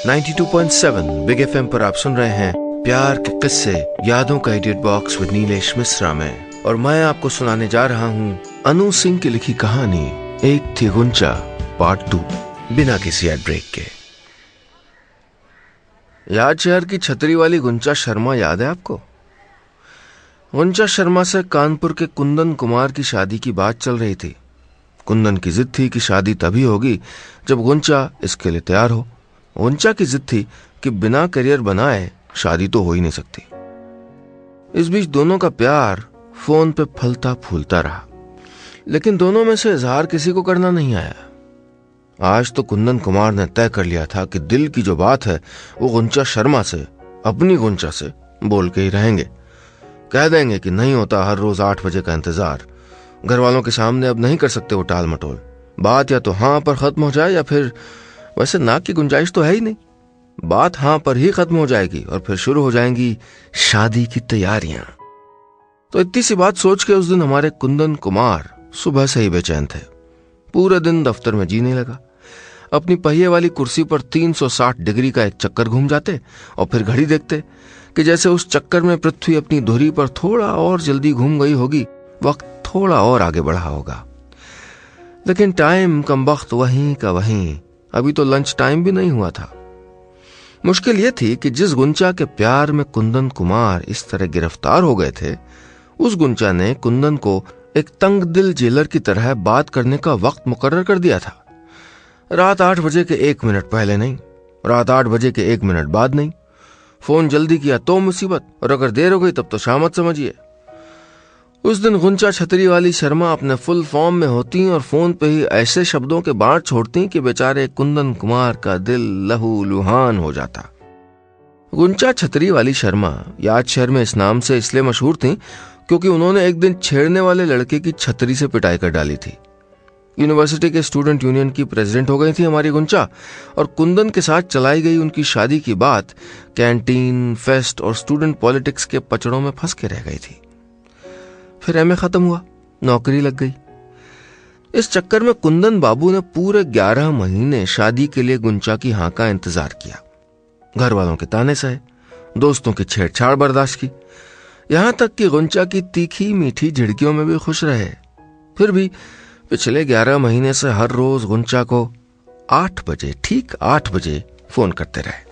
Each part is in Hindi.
92.7 बिग एफएम पर आप सुन रहे हैं प्यार के किस्से यादों का edit box with Nilesh Mishra में, और मैं आपको सुनाने जा रहा हूँ अनु सिंह की लिखी कहानी एक थी गुंचा पार्ट 2 बिना किसी एड ब्रेक के। याद शहर की छतरी वाली गुंचा शर्मा याद है आपको? गुंचा शर्मा से कानपुर के कुंदन कुमार की शादी की बात चल रही थी। कुंदन की जिद थी कि शादी तभी होगी जब गुंचा इसके लिए तैयार हो। गुंचा की जिद थी कि बिना करियर बनाए शादी तो हो ही नहीं सकती। इस बीच दोनों का प्यार फोन पे फलता फूलता रहा, लेकिन दोनों में से इजहार किसी को करना नहीं आया। आज तो कुंदन कुमार ने तय कर लिया था कि दिल की जो बात है वो गुंचा शर्मा से, अपनी गुंचा से बोल के ही रहेंगे। कह देंगे कि नहीं होता हर रोज 8 बजे का इंतजार। घर वालों के सामने अब नहीं कर सकते वो टाल मटोल। बात या तो हाँ पर खत्म हो जाए, या फिर वैसे ना की गुंजाइश तो है ही नहीं। बात हाँ पर ही खत्म हो जाएगी और फिर शुरू हो जाएंगी शादी की तैयारियां। तो इतनी सी बात सोच के उस दिन हमारे कुंदन कुमार सुबह से ही बेचैन थे। पूरे दिन दफ्तर में जी नहीं लगा। अपनी पहिए वाली कुर्सी पर 360 डिग्री का एक चक्कर घूम जाते और फिर घड़ी देखते कि जैसे उस चक्कर में पृथ्वी अपनी धुरी पर थोड़ा और जल्दी घूम गई होगी, वक्त थोड़ा और आगे बढ़ा होगा। लेकिन टाइम कम वक्त वहीं का वहीं। अभी तो लंच टाइम भी नहीं हुआ था। मुश्किल यह थी कि जिस गुंचा के प्यार में कुंदन कुमार इस तरह गिरफ्तार हो गए थे, उस गुंचा ने कुंदन को एक तंग दिल जेलर की तरह बात करने का वक्त मुकर्रर कर दिया था। रात 8 बजे के 1 मिनट पहले नहीं, रात 8 बजे के 1 मिनट बाद नहीं। फोन जल्दी किया तो मुसीबत, और अगर देर हो गई तब तो शामत समझिए। उस दिन गुंचा छतरी वाली शर्मा अपने फुल फॉर्म में होती और फोन पे ही ऐसे शब्दों के बाढ़ छोड़ती कि बेचारे कुंदन कुमार का दिल लहू लुहान हो जाता। गुंचा छतरी वाली शर्मा याद शहर में इस नाम से इसलिए मशहूर थी क्योंकि उन्होंने एक दिन छेड़ने वाले लड़के की छतरी से पिटाई कर डाली थी। यूनिवर्सिटी के स्टूडेंट यूनियन की प्रेसिडेंट हो गई थी हमारी गुंचा, और कुंदन के साथ चलाई गई उनकी शादी की बात कैंटीन, फेस्ट और स्टूडेंट पॉलिटिक्स के पचड़ों में फंस के रह गई थी। फिर एमए खत्म हुआ, नौकरी लग गई। इस चक्कर में कुंदन बाबू ने पूरे 11 महीने शादी के लिए गुंचा की हाँ का इंतजार किया। घर वालों के ताने सहे, दोस्तों की छेड़छाड़ बर्दाश्त की, यहां तक कि गुंचा की तीखी मीठी झिड़कियों में भी खुश रहे। फिर भी पिछले 11 महीने से हर रोज गुंचा को 8 बजे, ठीक 8 बजे फोन करते रहे।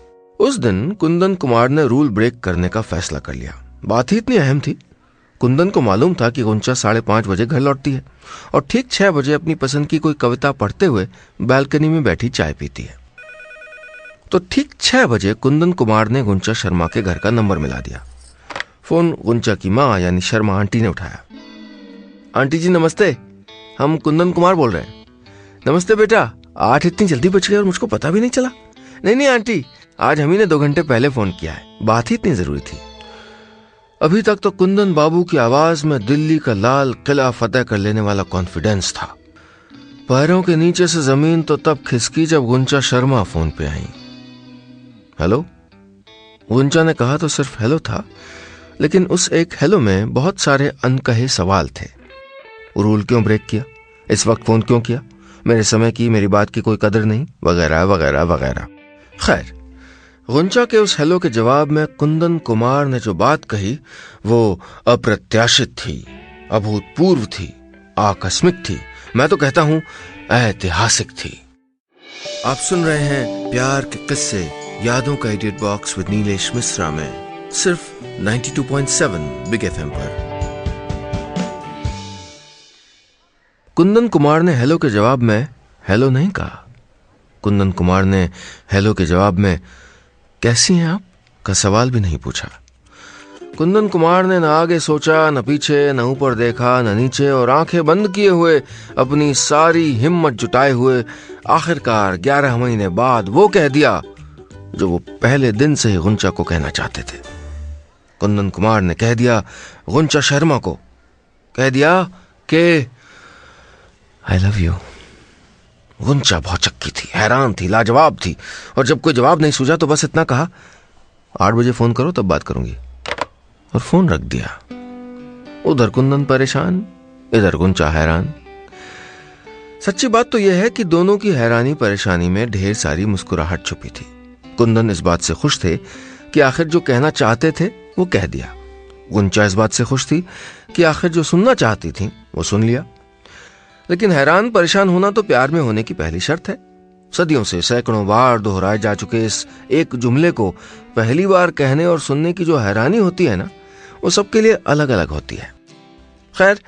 उस दिन कुंदन कुमार ने रूल ब्रेक करने का फैसला कर लिया। बात ही इतनी अहम थी। कुंदन को मालूम था कि गुंचा 5:30 बजे घर लौटती है और ठीक 6 बजे अपनी पसंद की कोई कविता पढ़ते हुए बालकनी में बैठी चाय पीती है। तो ठीक 6 बजे कुंदन कुमार ने गुंचा शर्मा के घर का नंबर मिला दिया। फोन गुंचा की माँ यानी शर्मा आंटी ने उठाया। आंटी जी नमस्ते, हम कुंदन कुमार बोल रहे हैं। नमस्ते बेटा, 8 इतनी जल्दी बज गए और मुझको पता भी नहीं चला। नहीं आंटी, आज हम ही ने 2 घंटे पहले फोन किया है, बात ही इतनी जरूरी थी। अभी तक तो कुंदन बाबू की आवाज में दिल्ली का लाल किला फतेह कर लेने वाला कॉन्फिडेंस था। पैरों के नीचे से जमीन तो तब खिसकी जब गुंचा शर्मा फोन पे आई। हेलो, गुंचा ने कहा तो सिर्फ हेलो था, लेकिन उस एक हेलो में बहुत सारे अनकहे सवाल थे। रूल क्यों ब्रेक किया, इस वक्त फोन क्यों किया, मेरे समय की, मेरी बात की कोई कदर नहीं, वगैरह वगैरह वगैरह। खैर, गुंचा के उस हेलो के जवाब में कुंदन कुमार ने जो बात कही वो अप्रत्याशित थी, अभूतपूर्व थी, आकस्मिक थी, मैं तो कहता हूं ऐतिहासिक थी। आप सुन रहे हैं प्यार के किस्से यादों का edit box with Nilesh Mishra में, सिर्फ 92.7 बिग एफएम पर। कुंदन कुमार ने हेलो के जवाब में हेलो नहीं कहा। कुंदन कुमार ने हेलो के जवाब में कैसी हैं आप का सवाल भी नहीं पूछा। कुंदन कुमार ने न आगे सोचा, न पीछे, न ऊपर देखा, न नीचे, और आंखें बंद किए हुए अपनी सारी हिम्मत जुटाए हुए आखिरकार 11 महीने बाद वो कह दिया जो वो पहले दिन से ही गुंचा को कहना चाहते थे। कुंदन कुमार ने कह दिया गुंचा शर्मा को, कह दिया कि आई लव यू। गुंचा बहुत चक्की थी, हैरान थी, लाजवाब थी, और जब कोई जवाब नहीं सूझा तो बस इतना कहा 8 बजे फोन करो तब बात करूंगी, और फोन रख दिया। उधर कुंदन परेशान, इधर गुंचा हैरान। सच्ची बात तो यह है कि दोनों की हैरानी परेशानी में ढेर सारी मुस्कुराहट छुपी थी। कुंदन इस बात से खुश थे कि आखिर जो कहना चाहते थे वो कह दिया। गुंचा इस बात से खुश थी कि आखिर जो सुनना चाहती थी वो सुन लिया। लेकिन हैरान परेशान होना तो प्यार में होने की पहली शर्त है। सदियों से सैकड़ों बार दोहराए जा चुके इस एक जुमले को पहली बार कहने और सुनने की जो हैरानी होती है ना, वो सबके लिए अलग अलग होती है। खैर,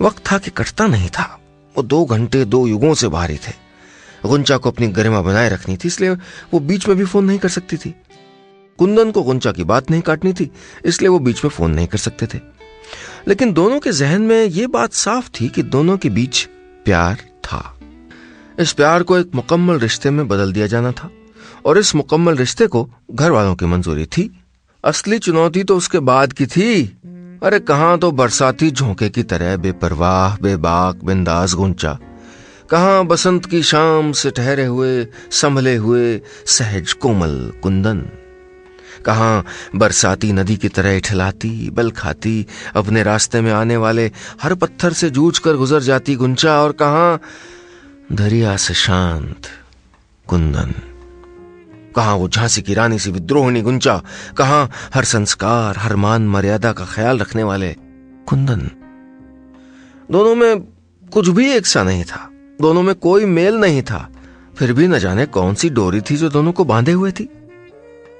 वक्त था कि कटता नहीं था। वो 2 घंटे 2 युगों से भारी थे। गुंचा को अपनी गरिमा बनाए रखनी थी, इसलिए वो बीच में भी फोन नहीं कर सकती थी। कुंदन को गुंचा की बात नहीं काटनी थी, इसलिए वो बीच में फोन नहीं कर सकते थे। लेकिन दोनों के जहन में ये बात साफ थी कि दोनों के बीच प्यार था। इस प्यार को एक मुकम्मल रिश्ते में बदल दिया जाना था और इस मुकम्मल रिश्ते को घर वालों की मंजूरी थी। असली चुनौती तो उसके बाद की थी। अरे कहां तो बरसाती झोंके की तरह बेपरवाह बेबाक बिंदास गुंचा, कहां बसंत की शाम से ठहरे हुए संभले हुए सहज कोमल कुंदन, कहां बरसाती नदी की तरह इठलाती बल खाती अपने रास्ते में आने वाले हर पत्थर से जूझ कर गुजर जाती गुंचा, और कहां दरिया से शांत कुंदन, कहां वो झांसी की रानी सी विद्रोहिणी गुंचा, कहां हर संस्कार हर मान मर्यादा का ख्याल रखने वाले कुंदन। दोनों में कुछ भी एक सा नहीं था, दोनों में कोई मेल नहीं था, फिर भी न जाने कौन सी डोरी थी जो दोनों को बांधे हुए थी।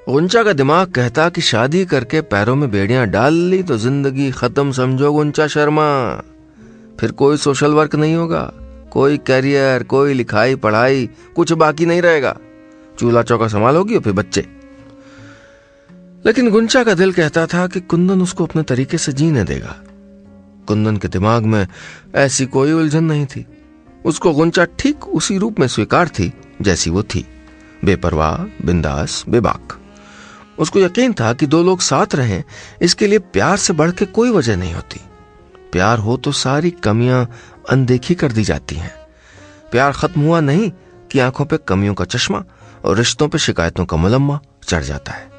गुंचा का दिमाग कहता कि शादी करके पैरों में बेड़ियां डाल ली तो जिंदगी खत्म समझो गुंचा शर्मा। फिर कोई सोशल वर्क नहीं होगा, कोई कैरियर, कोई लिखाई पढ़ाई, कुछ बाकी नहीं रहेगा। चूल्हा चौका संभालोगी और फिर बच्चे। लेकिन गुंचा का दिल कहता था कि कुंदन उसको अपने तरीके से जीने देगा। कुंदन के दिमाग में ऐसी कोई उलझन नहीं थी। उसको गुंचा ठीक उसी रूप में स्वीकार थी जैसी वो थी, बेपरवाह बिंदास बेबाक। उसको यकीन था कि 2 लोग साथ रहें, इसके लिए प्यार से बढ़ के कोई वजह नहीं होती। प्यार हो तो सारी कमियां अनदेखी कर दी जाती हैं। प्यार खत्म हुआ नहीं कि आंखों पे कमियों का चश्मा और रिश्तों पे शिकायतों का मुलम्मा चढ़ जाता है।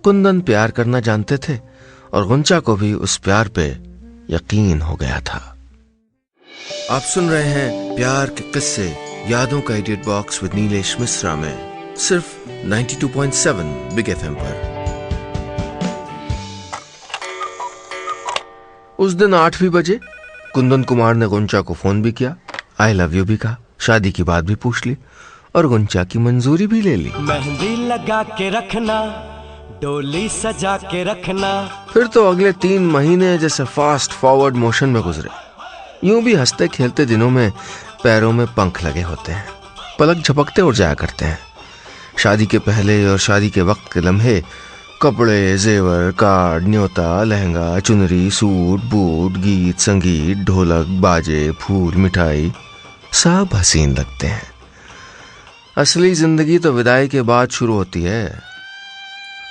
कुंदन प्यार करना जानते थे और गुंचा को भी उस प्यार पे यकीन हो गया था। आप सुन रहे हैं प्यार के किस्से यादों का edit box with Nilesh Mishra में, सिर्फ 92.7 बिग एफएम पर। उस दिन 8 बजे कुंदन कुमार ने गुंचा को फोन भी किया, आई लव यू भी कहा, शादी की बात भी पूछ ली और गुंचा की मंजूरी भी ले ली। मेहंदी लगा के रखना, डोली सजा के रखना। फिर तो अगले 3 महीने जैसे फास्ट फॉरवर्ड मोशन में गुजरे। यूं भी हंसते खेलते दिनों में पैरों में पंख लगे होते हैं, पलक झपकते उड़ जाया करते हैं। शादी के पहले और शादी के वक्त के लम्हे, कपड़े जेवर कार्ड न्योता लहंगा चुनरी सूट बूट गीत संगीत ढोलक बाजे फूल मिठाई सब हसीन लगते हैं। असली जिंदगी तो विदाई के बाद शुरू होती है।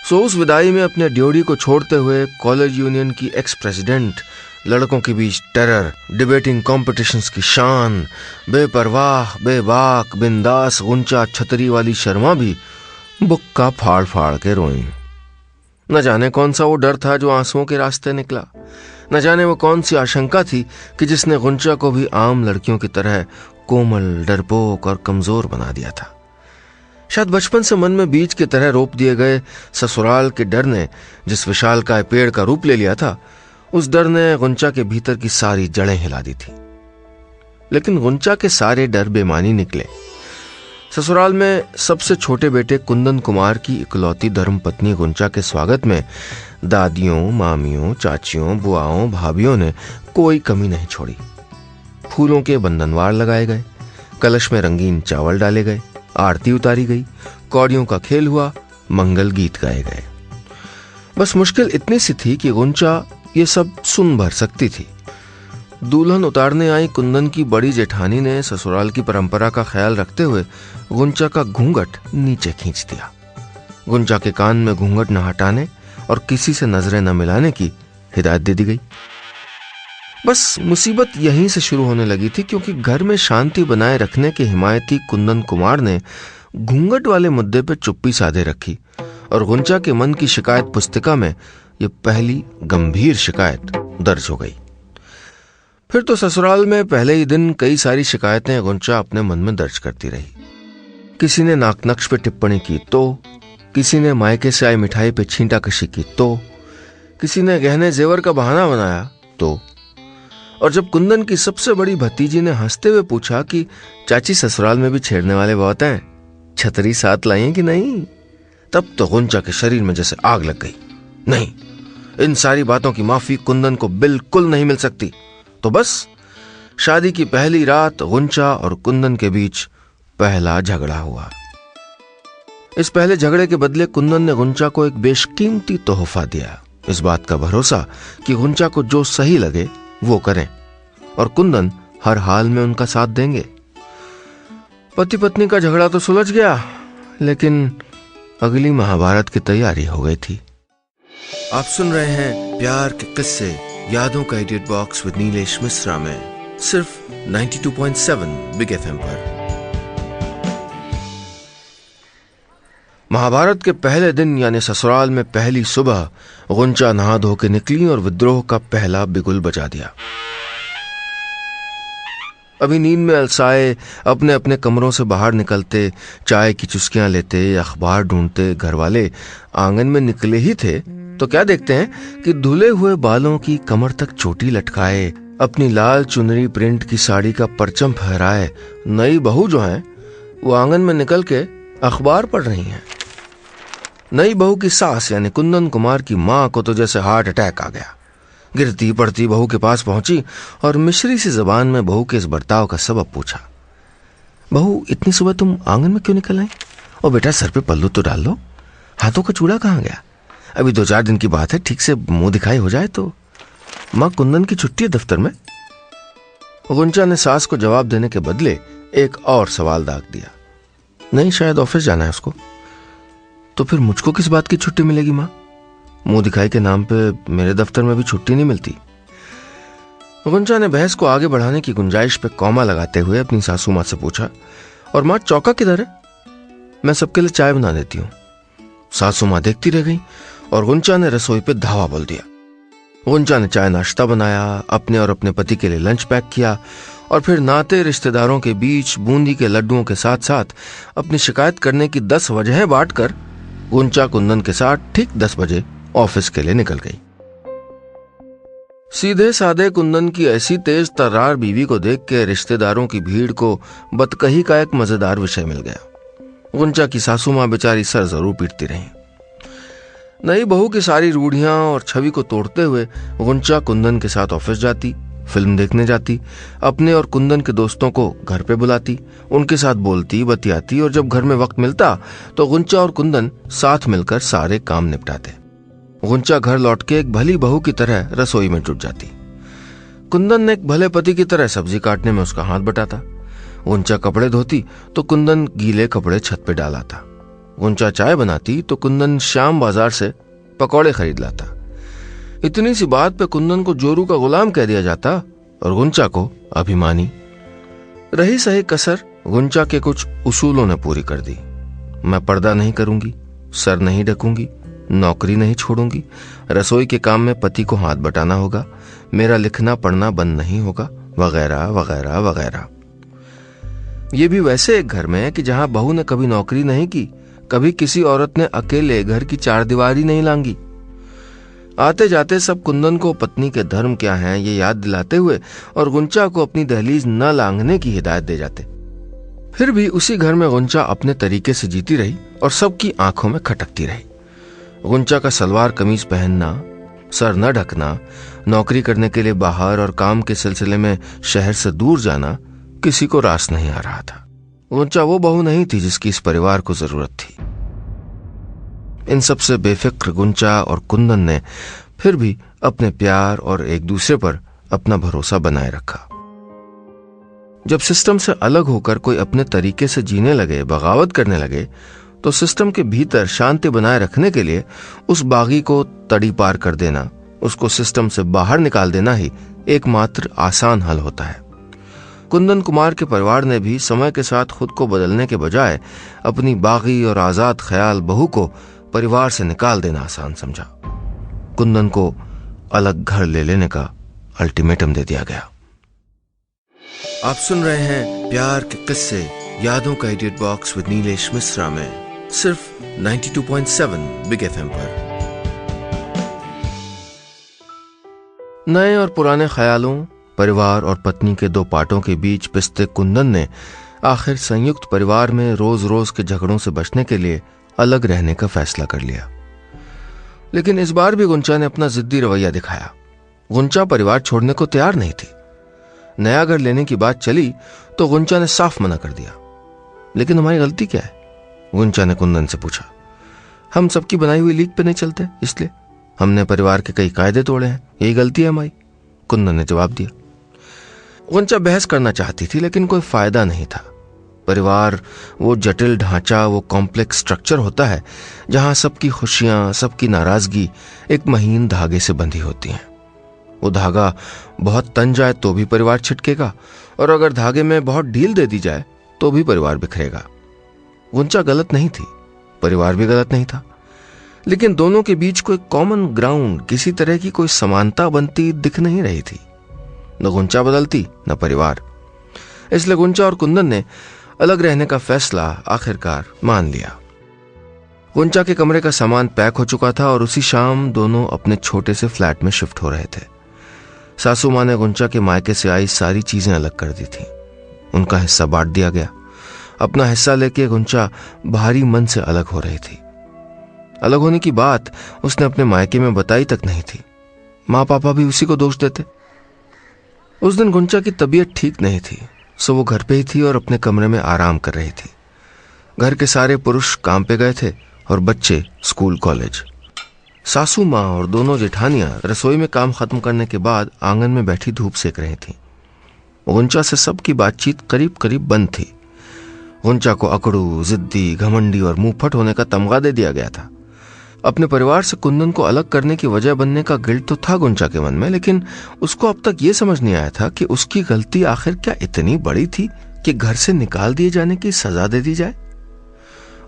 सो उस विदाई में अपने ड्योढ़ी को छोड़ते हुए कॉलेज यूनियन की एक्स प्रेसिडेंट, लड़कों के बीच टेरर, डिबेटिंग कॉम्पिटिशन्स की शान, बेपरवाह बेबाक बिंदास गुंचा छतरी वाली शर्मा भी बुक्का फाड़ फाड़ के रोई। न जाने कौन सा वो डर था जो आंसुओं के रास्ते निकला, न जाने वो कौन सी आशंका थी कि जिसने गुंचा को भी आम लड़कियों की तरह कोमल डरपोक और कमजोर बना दिया था। शायद बचपन से मन में बीज की तरह रोप दिए गए ससुराल के डर ने जिस विशालकाय पेड़ का रूप ले लिया था, उस डर ने गुंचा के भीतर की सारी जड़ें हिला दी थी। लेकिन गुंचा के सारे डर बेमानी निकले। ससुराल में सबसे छोटे बेटे कुंदन कुमार की इकलौती धर्मपत्नी गुंचा के स्वागत में दादियों मामियों चाचियों बुआओं भाभियों ने कोई कमी नहीं छोड़ी। फूलों के बंधनवार लगाए गए, कलश में रंगीन चावल डाले गए, आरती उतारी गई, कौड़ियों का खेल हुआ, मंगल गीत गाए गए। बस मुश्किल इतनी सी थी कि गुंचा ये सब सुन भर सकती थी। दुल्हन उतारने आई कुंदन की बड़ी जेठानी ने ससुराल की परंपरा का ख्याल रखते हुए गुंचा का घूंघट नीचे खींच दिया। गुंचा के कान में घूंघट न हटाने और किसी से नजरें न मिलाने की हिदायत दे दी गई। बस मुसीबत यहीं से शुरू होने लगी थी, क्योंकि घर में शांति बनाए रखने के हिमायती कुंदन कुमार ने घूंघट वाले मुद्दे पर चुप्पी साधे रखी और गुंचा के मन की शिकायत पुस्तिका में यह पहली गंभीर शिकायत दर्ज हो गई। फिर तो ससुराल में पहले ही दिन कई सारी शिकायतें गुंचा अपने मन में दर्ज करती रही। किसी ने नाकनक्श पे टिप्पणी की तो, किसी ने मायके से आई मिठाई पे छींटाकशी की तो, किसी ने गहने जेवर का बहाना बनाया तो। और जब कुंदन की सबसे बड़ी भतीजी ने हंसते हुए पूछा कि चाची ससुराल में भी छेड़ने वाले बहुत हैं, छतरी साथ लाई है कि नहीं, तब तो गुंचा के शरीर में जैसे आग लग गई। नहीं, इन सारी बातों की माफी कुंदन को बिल्कुल नहीं मिल सकती। तो बस शादी की पहली रात गुंचा और कुंदन के बीच पहला झगड़ा हुआ। इस पहले झगड़े के बदले कुंदन ने गुंचा को एक बेशकीमती तोहफा दिया, इस बात का भरोसा कि गुंचा को जो सही लगे वो करें और कुंदन हर हाल में उनका साथ देंगे। पति पत्नी का झगड़ा तो सुलझ गया, लेकिन अगली महाभारत की तैयारी हो गई थी। आप सुन रहे हैं प्यार के किस्से यादों का edit box with Nilesh Mishra में, सिर्फ 92.7 बिग एफएम पर। महाभारत के पहले दिन यानी ससुराल में पहली सुबह गुंचा नहा धो के निकली और विद्रोह का पहला बिगुल बजा दिया। अभी नींद में अलसाए अपने अपने कमरों से बाहर निकलते, चाय की चुस्कियां लेते, अखबार ढूंढते घर वाले आंगन में निकले ही थे तो क्या देखते हैं कि धुले हुए बालों की कमर तक चोटी लटकाए, अपनी लाल चुनरी प्रिंट की साड़ी का परचम फहराए नई बहू जो है वो आंगन में निकल के अखबार पढ़ रही हैं। नई बहू की सास यानी कुंदन कुमार की मां को तो जैसे हार्ट अटैक आ गया। गिरती पड़ती बहू के पास पहुंची और मिश्री सी जबान में बहू के इस बर्ताव का सबब पूछा। बहू, इतनी सुबह तुम आंगन में क्यों निकल आई? और बेटा सर पे पल्लू तो डाल लो, हाथों का चूड़ा कहाँ गया? अभी 2-4 दिन की बात है, ठीक से मुंह दिखाई हो जाए तो। मां, कुंदन की छुट्टी है दफ्तर में। गुंचा ने सास को जवाब देने के बदले एक और सवाल दाग दिया। नहीं, शायद ऑफिस जाना है उसको। तो फिर मुझको किस बात की छुट्टी मिलेगी मां? मुंह दिखाई के नाम पे मेरे दफ्तर में भी छुट्टी नहीं मिलती। गुंचा ने बहस को आगे बढ़ाने की गुंजाइश पे कौमा लगाते हुए अपनी सासू मां से पूछा, और मां चौका किधर है? मैं सबके लिए चाय बना देती हूं। सासू मां देखती रह गई और गुंचा ने रसोई पे धावा बोल दिया। गुंचा ने चाय नाश्ता बनाया, अपने और अपने पति के लिए लंच पैक किया और फिर नाते रिश्तेदारों के बीच बूंदी के लड्डुओं के साथ साथ अपनी शिकायत करने की 10 वजहें बांटकर गुंचा कुंदन के साथ ठीक 10 बजे ऑफिस के लिए निकल गई। सीधे साधे कुंदन की ऐसी तेज तर्रार बीवी को देख के रिश्तेदारों की भीड़ को बतकही का एक मजेदार विषय मिल गया। गुंचा की सासू मां बेचारी सर जरूर पीटती रही। नई बहू की सारी रूढ़ियां और छवि को तोड़ते हुए गुंचा कुंदन के साथ ऑफिस जाती, फिल्म देखने जाती, अपने और कुंदन के दोस्तों को घर पे बुलाती, उनके साथ बोलती बतियाती और जब घर में वक्त मिलता तो गुंचा और कुंदन साथ मिलकर सारे काम निपटाते। गुंचा घर लौट के एक भली बहू की तरह रसोई में जुट जाती। कुंदन ने एक भले पति की तरह सब्जी काटने में उसका हाथ बटाता। गुंचा कपड़े धोती तो कुंदन गीले कपड़े छत पे डालाता। गुंचा चाय बनाती तो कुंदन शाम बाजार से पकौड़े खरीद लाता। इतनी सी बात पे कुंदन को जोरू का गुलाम कह दिया जाता और गुंचा को अभिमानी। रही सही कसर गुंचा के कुछ उसूलों ने पूरी कर दी। मैं पर्दा नहीं करूंगी, सर नहीं ढकूंगी, नौकरी नहीं छोड़ूंगी, रसोई के काम में पति को हाथ बटाना होगा, मेरा लिखना पढ़ना बंद नहीं होगा, वगैरह वगैरह वगैरह। ये भी वैसे एक घर में है कि जहां बहू ने कभी नौकरी नहीं की, कभी किसी औरत ने अकेले घर की 4 दीवारी नहीं लांगी। आते जाते सब कुंदन को पत्नी के धर्म क्या हैं ये याद दिलाते हुए और गुंचा को अपनी दहलीज न लांघने की हिदायत दे जाते। फिर भी उसी घर में गुंचा अपने तरीके से जीती रही और सबकी आंखों में खटकती रही। गुंचा का सलवार कमीज पहनना, सर न ढकना, नौकरी करने के लिए बाहर और काम के सिलसिले में शहर से दूर जाना किसी को रास नहीं आ रहा था। गुंचा वो बहू नहीं थी जिसकी इस परिवार को जरूरत थी। इन सबसे बेफिक्र गुंचा और कुंदन ने फिर भी अपने प्यार और एक दूसरे पर अपना भरोसा बनाए रखा। जब सिस्टम से अलग होकर कोई अपने तरीके से जीने लगे, बगावत करने लगे, तो सिस्टम के भीतर शांति बनाए रखने के लिए उस बागी को तड़ी पार कर देना, उसको सिस्टम से बाहर निकाल देना ही एकमात्र आसान हल होता है। कुंदन कुमार के परिवार ने भी समय के साथ खुद को बदलने के बजाय अपनी बागी और आजाद ख्याल बहू को परिवार से निकाल देना आसान समझा। कुंदन को अलग घर ले लेने का अल्टीमेटम दे दिया गया। आप सुन रहे हैं प्यार के किस्से यादों का edit box with Nilesh Mishra में सिर्फ 92.7 बिग एफएम पर। नए और पुराने ख्यालों, परिवार और पत्नी के दो पार्टों के बीच पिसते कुंदन ने आखिर संयुक्त परिवार में रोज रोज के झगड़ों से बचने के लिए अलग रहने का फैसला कर लिया। लेकिन इस बार भी गुंचा ने अपना जिद्दी रवैया दिखाया। गुंचा परिवार छोड़ने को तैयार नहीं थी। नया घर लेने की बात चली तो गुंचा ने साफ मना कर दिया। लेकिन हमारी गलती क्या है? गुंचा ने कुंदन से पूछा। हम सबकी बनाई हुई लीक पे नहीं चलते, इसलिए हमने परिवार के कई कायदे तोड़े हैं, यही गलती है हमारी, कुंदन ने जवाब दिया। गुंचा बहस करना चाहती थी लेकिन कोई फायदा नहीं था। परिवार वो जटिल ढांचा, वो कॉम्प्लेक्स स्ट्रक्चर होता है जहां सबकी खुशियां, सबकी नाराजगी एक महीन धागे से बंधी होती हैं। वो धागा बहुत तन जाए तो भी परिवार छिटकेगा, और अगर धागे में बहुत ढील दे दी जाए तो भी परिवार बिखरेगा। गुंचा गलत नहीं थी, परिवार भी गलत नहीं था, लेकिन दोनों के बीच कोई कॉमन ग्राउंड, किसी तरह की कोई समानता बनती दिख नहीं रही थी। न गुंचा बदलती न परिवार। इसलिए गुंचा और कुंदन ने अलग रहने का फैसला आखिरकार मान लिया। गुंचा के कमरे का सामान पैक हो चुका था और उसी शाम दोनों अपने छोटे से फ्लैट में शिफ्ट हो रहे थे। सासू माँ ने गुंचा के मायके से आई सारी चीजें अलग कर दी थी। उनका हिस्सा बांट दिया गया। अपना हिस्सा लेके गुंचा भारी मन से अलग हो रही थी। अलग होने की बात उसने अपने मायके में बताई तक नहीं थी। माँ पापा भी उसी को दोष देते। उस दिन गुंचा की तबीयत ठीक नहीं थी, सो वो घर पे ही थी और अपने कमरे में आराम कर रही थी। घर के सारे पुरुष काम पे गए थे और बच्चे स्कूल कॉलेज। सासू माँ और दोनों जेठानियां रसोई में काम खत्म करने के बाद आंगन में बैठी धूप सेक रही थीं। गुंचा से सबकी बातचीत करीब करीब बंद थी। गुंचा को अकड़ू, जिद्दी, घमंडी और मुंहफट होने का तमगा दे दिया गया था। अपने परिवार से कुंदन को अलग करने की वजह बनने का गिल्ट तो था गुंचा के मन में, लेकिन उसको अब तक ये समझ नहीं आया था कि उसकी गलती आखिर क्या इतनी बड़ी थी कि घर से निकाल दिए जाने की सजा दे दी जाए।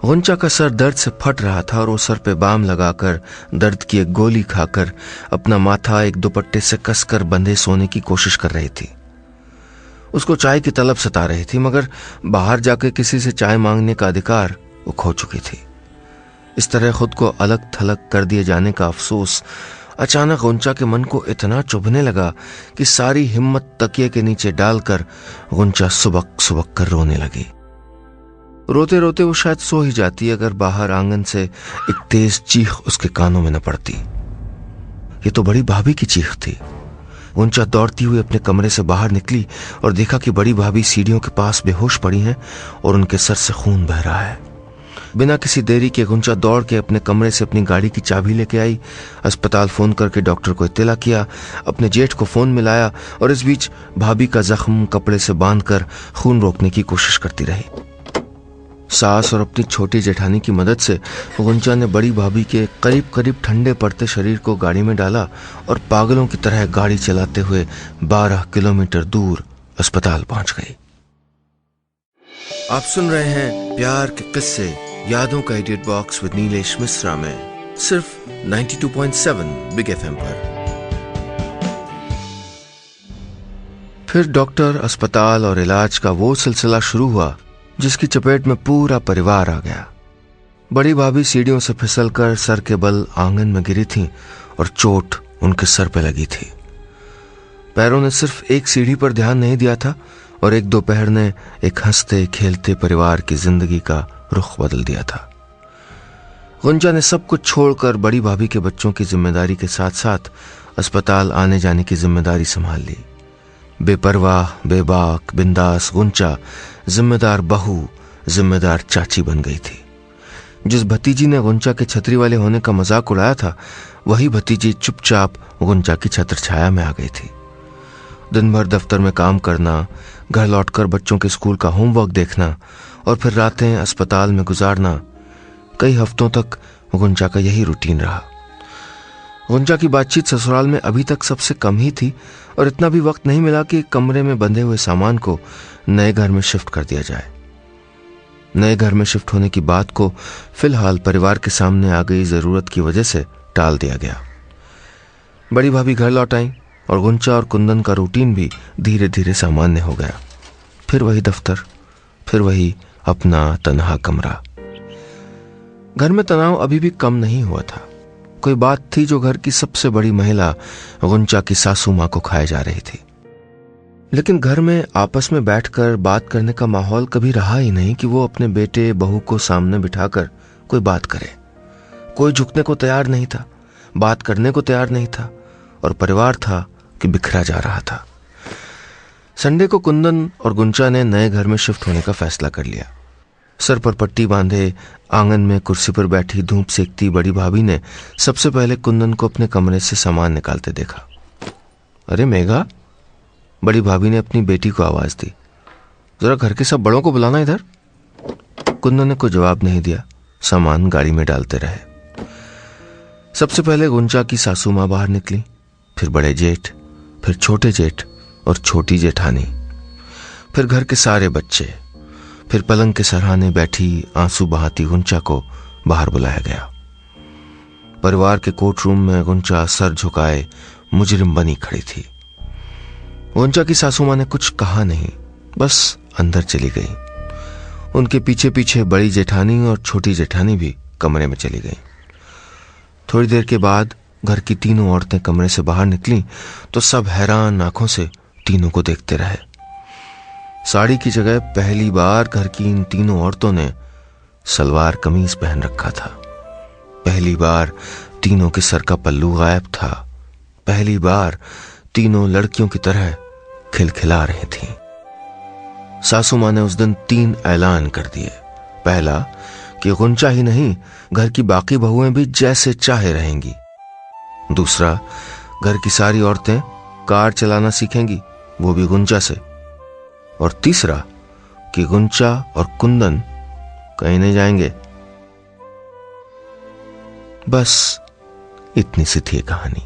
गुंचा का सर दर्द से फट रहा था और वो सर पे बाम लगाकर, दर्द की एक गोली खाकर अपना माथा एक दुपट्टे से कसकर बंधे सोने की कोशिश कर रही थी। उसको चाय की तलब सता रही थी, मगर बाहर जाकर किसी से चाय मांगने का अधिकार वो खो चुकी थी। इस तरह खुद को अलग थलग कर दिए जाने का अफसोस अचानक गुंचा के मन को इतना चुभने लगा कि सारी हिम्मत तकिए के नीचे डालकर गुंचा सुबक सुबक कर रोने लगी। रोते रोते वो शायद सो ही जाती अगर बाहर आंगन से एक तेज चीख उसके कानों में न पड़ती। ये तो बड़ी भाभी की चीख थी। गुंचा दौड़ती हुई अपने कमरे से बाहर निकली और देखा कि बड़ी भाभी सीढ़ियों के पास बेहोश पड़ी हैं और उनके सर से खून बह रहा है। बिना किसी देरी के गुंचा दौड़ के अपने कमरे से अपनी गाड़ी की चाबी लेके आई। अस्पताल फोन करके डॉक्टर को इत्तला किया, अपने जेठ को फोन मिलाया और इस बीच भाभी का जख्म कपड़े से बांधकर खून रोकने की कोशिश करती रही। सास और अपनी छोटी जेठानी की मदद से गुंचा ने बड़ी भाभी के करीब करीब ठंडे पड़ते शरीर को गाड़ी में डाला और पागलों की तरह गाड़ी चलाते हुए 12 किलोमीटर दूर अस्पताल पहुंच गई। आप सुन रहे हैं प्यार के किस्से यादों का edit box with Nilesh Mishra में सिर्फ 92.7 बिग एफएम पर। फिर डॉक्टर, अस्पताल और इलाज का वो सिलसिला शुरू हुआ जिसकी चपेट में पूरा परिवार आ गया। बड़ी भाभी सीढ़ियों से फिसलकर सर के बल आंगन में गिरी थीं और चोट उनके सर पे लगी थी। पैरों ने सिर्फ एक सीढ़ी पर ध्यान नहीं दिया था और एक दोपहर ने एक हंसते खेलते परिवार की जिंदगी का रुख बदल दिया था। गुंजा ने सब कुछ छोड़कर बड़ी भाभी के बच्चों की जिम्मेदारी के साथ साथ अस्पताल आने जाने की जिम्मेदारी संभाल ली। बेपरवाह, बेबाक, बिंदास गुंचा जिम्मेदार बहू, जिम्मेदार चाची बन गई थी। जिस भतीजी ने गुंचा के छतरी वाले होने का मजाक उड़ाया था, वही भतीजी चुपचाप गुंचा की छत्र छाया में आ गई थी। दिन भर दफ्तर में काम करना, घर लौटकर बच्चों के स्कूल का होमवर्क देखना और फिर रातें अस्पताल में गुजारना, कई हफ्तों तक गुंजा का यही रूटीन रहा। गुंजा की बातचीत ससुराल में अभी तक सबसे कम ही थी और इतना भी वक्त नहीं मिला कि कमरे में बंधे हुए सामान को नए घर में शिफ्ट कर दिया जाए। नए घर में शिफ्ट होने की बात को फिलहाल परिवार के सामने आ गई जरूरत की वजह से टाल दिया गया। बड़ी भाभी घर लौट आई और गुंचा और कुंदन का रूटीन भी धीरे धीरे सामान्य हो गया। फिर वही दफ्तर, फिर वही अपना तन्हा कमरा। घर में तनाव अभी भी कम नहीं हुआ था। कोई बात थी जो घर की सबसे बड़ी महिला गुंचा की सासू मां को खाए जा रही थी। लेकिन घर में आपस में बैठकर बात करने का माहौल कभी रहा ही नहीं कि वो अपने बेटे बहू को सामने बिठाकर कोई बात करे। कोई झुकने को तैयार नहीं था, बात करने को तैयार नहीं था, और परिवार था कि बिखरा जा रहा था। संडे को कुंदन और गुंचा ने नए घर में शिफ्ट होने का फैसला कर लिया। सर पर पट्टी बांधे आंगन में कुर्सी पर बैठी धूप सेकती बड़ी भाभी ने सबसे पहले कुंदन को अपने कमरे से सामान निकालते देखा। अरे मेघा, बड़ी भाभी ने अपनी बेटी को आवाज दी, जरा घर के सब बड़ों को बुलाना इधर। कुंदन ने कोई जवाब नहीं दिया, सामान गाड़ी में डालते रहे। सबसे पहले गुंचा की सासू मां बाहर निकली, फिर बड़े जेठ, फिर छोटे जेठ और छोटी जेठानी, फिर घर के सारे बच्चे, फिर पलंग के सराहने बैठी आंसू बहाती गुंचा को बाहर बुलाया गया। परिवार के कोर्ट रूम में गुंचा सर झुकाए मुजरिम बनी खड़ी थी। गुंचा की सासू मां ने कुछ कहा नहीं, बस अंदर चली गई। उनके पीछे पीछे बड़ी जेठानी और छोटी जेठानी भी कमरे में चली गई। थोड़ी देर के बाद घर की तीनों औरतें कमरे से बाहर निकलीं तो सब हैरान आंखों से तीनों को देखते रहे। साड़ी की जगह पहली बार घर की इन तीनों औरतों ने सलवार कमीज पहन रखा था। पहली बार तीनों के सर का पल्लू गायब था। पहली बार तीनों लड़कियों की तरह खिलखिला रही थीं। सासू मां ने उस दिन 3 ऐलान कर दिए। पहला कि गुंचा ही नहीं, घर की बाकी बहुएं भी जैसे चाहे रहेंगी। दूसरा, घर की सारी औरतें कार चलाना सीखेंगी, वो भी गुंचा से। और तीसरा कि गुंचा और कुंदन कहीं नहीं जाएंगे। बस इतनी सी थी कहानी।